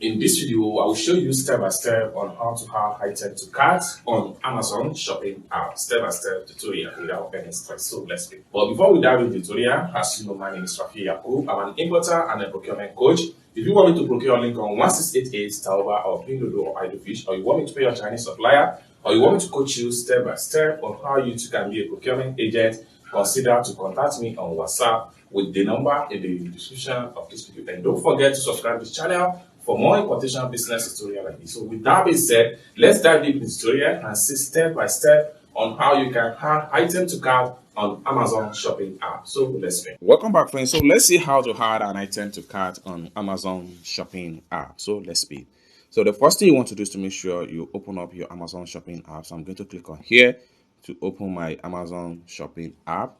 In this video, I will show you step by step on how to add item to cart on Amazon shopping app. Step by step tutorial without any stress. So let's begin. But before we dive into the tutorial, as you know, my name is Rafi Yakub. I'm an importer and a procurement coach. If you want me to procure a link on 1688 Taoba or Pinduoduo or Idlefish, or you want me to pay your Chinese supplier, or you want me to coach you step by step on how you too can be a procurement agent, consider to contact me on WhatsApp with the number in the description of this video. And don't forget to subscribe to the channel for more importation business tutorial like this. So with that being said, let's dive deep into the tutorial and see step by step on how you can add item to cart on Amazon shopping app. So let's begin. Welcome back, friends. So let's see how to add an item to cart on Amazon shopping app. So let's begin. So the first thing you want to do is to make sure you open up your Amazon shopping app. So I'm going to click on here to open my Amazon shopping app.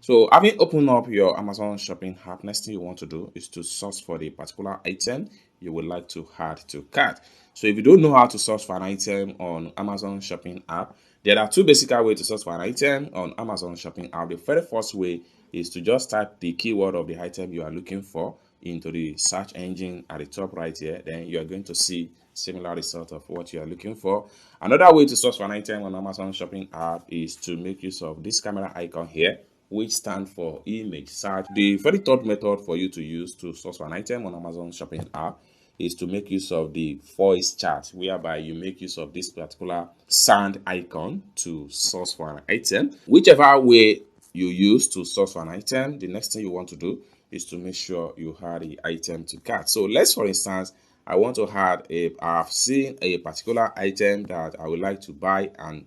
So having opened up your Amazon shopping app, next thing you want to do is to search for the particular item you would like to add to cart. So if you don't know how to search for an item on Amazon shopping app, there are two basic ways to search for an item on Amazon shopping app. The very first way is to just type the keyword of the item you are looking for into the search engine at the top right here. Then you are going to see similar result of what you are looking for. Another way to search for an item on Amazon shopping app is to make use of this camera icon here, which stands for image search. The very third method for you to use to search for an item on Amazon shopping app is to make use of the voice chat, whereby you make use of this particular sound icon to search for an item. Whichever way you use to search for an item, the next thing you want to do is to make sure you add the item to cart. So let's, for instance, I want to add I've seen a particular item that I would like to buy, and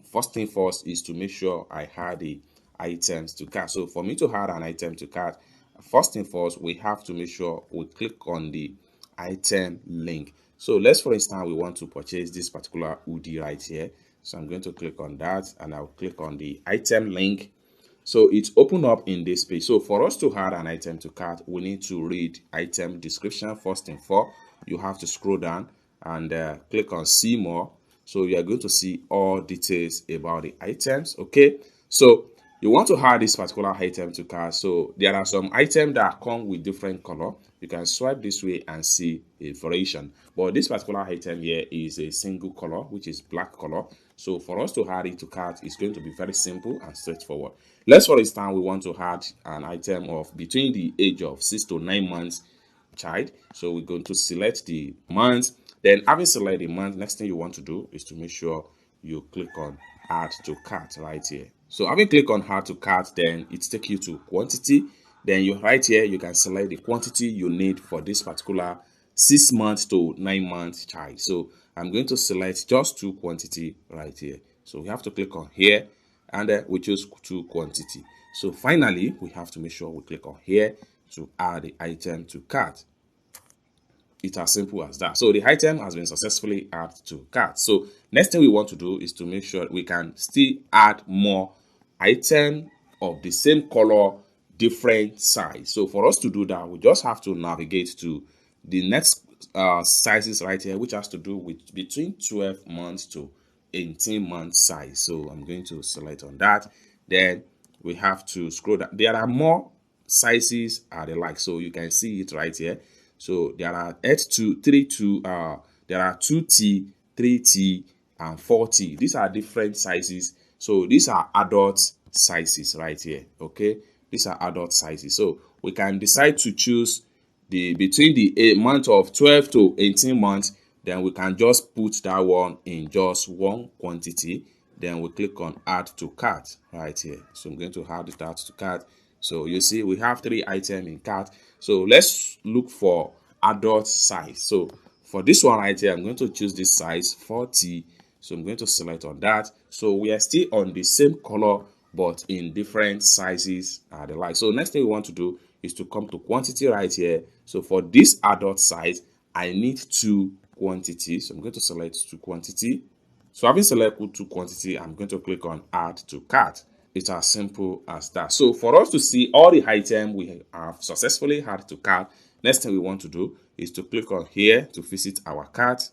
first thing first is to make sure I add the items to cart. So for me to add an item to cart, first thing first, we have to make sure we click on the item link. So let's, for instance, we want to purchase this particular hoodie right here. So I'm going to click on that and I'll click on the item link. So it's open up in this page. So for us to add an item to cart, we need to read item description first thing for. You have to scroll down and click on see more. So you are going to see all details about the items. Okay, so you want to add this particular item to cart. So there are some items that come with different color. You can swipe this way and see a variation, but this particular item here is a single color, which is black color. So for us to add it to cart, it's going to be very simple and straightforward. Let's, for instance, we want to add an item of between the age of 6 to 9 months child. So we're going to select the month. Then having selected the month, next thing you want to do is to make sure you click on add to cart right here. So having clicked on add to cart, then it takes you to quantity. Then you right here, you can select the quantity you need for this particular 6 months to 9 months child. So I'm going to select just 2 quantity right here. So we have to click on here and we choose 2 quantity. So finally, we have to make sure we click on here to add the item to cart. It's as simple as that. So the item has been successfully added to cart. So next thing we want to do is to make sure we can still add more item of the same color, different size. So for us to do that, we just have to navigate to the next sizes right here, which has to do with between 12 months to 18 months size. So I'm going to select on that. Then we have to scroll down. There are more sizes are the like, so you can see it right here. So there are 3T, there are 2T, 3T, and 4T. These are different sizes. So these are adult sizes right here. Okay, these are adult sizes. So we can decide to choose the between the month of 12 to 18 months. Then we can just put that one in just one quantity. Then we click on add to cart right here. So I'm going to add it add to cart. So you see we have 3 items in cart. So let's look for adult size. So for this one right here, I'm going to choose this size 40. So I'm going to select on that. So we are still on the same color but in different sizes are the like. So next thing we want to do is to come to quantity right here. So for this adult size, I need 2 quantities. So I'm going to select 2 quantity. So having selected 2 quantity, I'm going to click on add to cart. It's as simple as that. So for us to see all the items we have successfully added to cart, next thing we want to do is to click on here to visit our cart.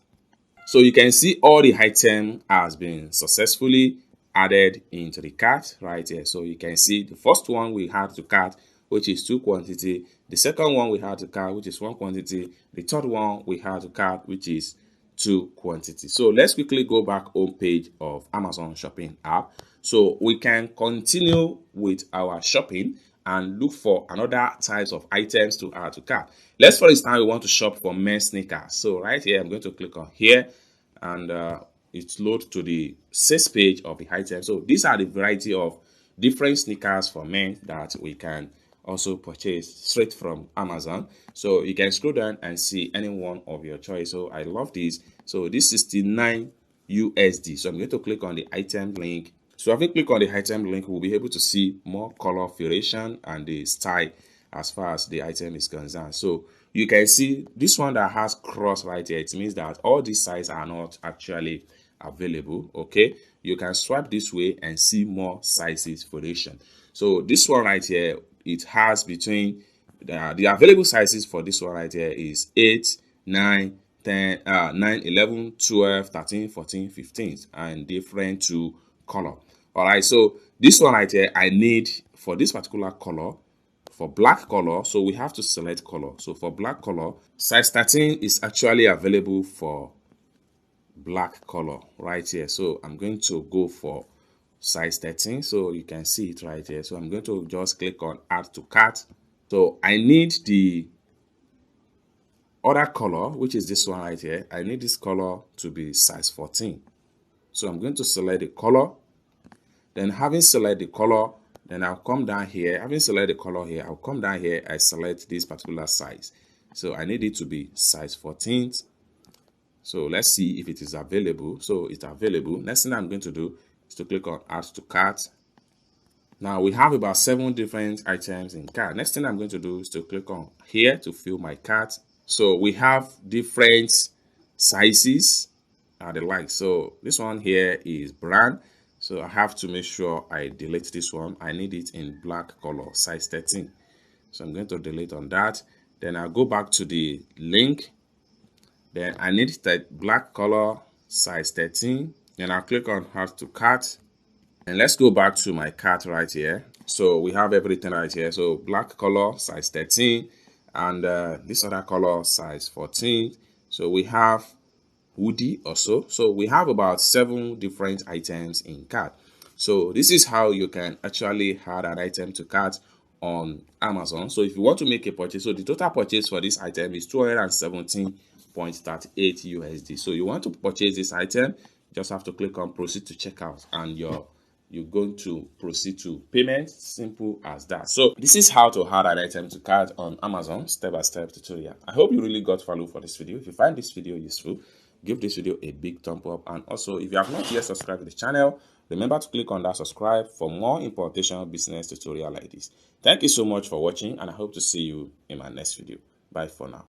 So you can see all the item has been successfully added into the cart right here. So you can see the first one we had to cart which is 2 quantity. The second one we had to cart, which is 1 quantity. The third one we had to cart, which is 2 quantity. So let's quickly go back home page of Amazon shopping app. So we can continue with our shopping and look for another types of items to add to cart. Let's, for instance, we want to shop for men's sneakers. So right here, I'm going to click on here, and it loads to the sales page of the item. So these are the variety of different sneakers for men that we can also purchase straight from Amazon. So you can scroll down and see any one of your choice. So I love this. So this is 69 USD. So I'm going to click on the item link. So if we click on the item link, we'll be able to see more color variation and the style as far as the item is concerned. So you can see this one that has cross right here. It means that all these sizes are not actually available. Okay, you can swipe this way and see more sizes variation. So this one right here, it has between the available sizes for this one right here is 8, 9, 10, 9, 11, 12, 13, 14, 15, and different to color. All right, so this one right here, I need for this particular color, for black color, so we have to select color. So for black color, size 13 is actually available for black color right here. So I'm going to go for size 13, so you can see it right here. So I'm going to just click on add to cart. So I need the other color, which is this one right here. I need this color to be size 14. So I'm going to select the color. Then having selected the color, then I'll come down here. Having selected the color here, I'll come down here. I select this particular size. So I need it to be size 14. So let's see if it is available. So it's available. Next thing I'm going to do is to click on add to cart. Now we have about 7 different items in cart. Next thing I'm going to do is to click on here to fill my cart. So we have different sizes and the like. So this one here is brand. So I have to make sure I delete this one. I need it in black color, size 13. So I'm going to delete on that. Then I'll go back to the link. Then I need that black color, size 13. Then I'll click on add to cart. And let's go back to my cart right here. So we have everything right here. So black color, size 13. And this other color, size 14. So we have hoodie also. So we have about 7 different items in cart. So this is how you can actually add an item to cart on Amazon. So if you want to make a purchase, so the total purchase for this item is 217.38 USD. So you want to purchase this item, you just have to click on proceed to checkout, and you're going to proceed to payment. Simple as that. So this is how to add an item to cart on Amazon, step-by-step tutorial. I hope you really got value for this video. If you find this video useful, give this video a big thumb up, and also if you have not yet subscribed to the channel, remember to click on that subscribe for more importation business tutorial like this. Thank you so much for watching, and I hope to see you in my next video. Bye for now.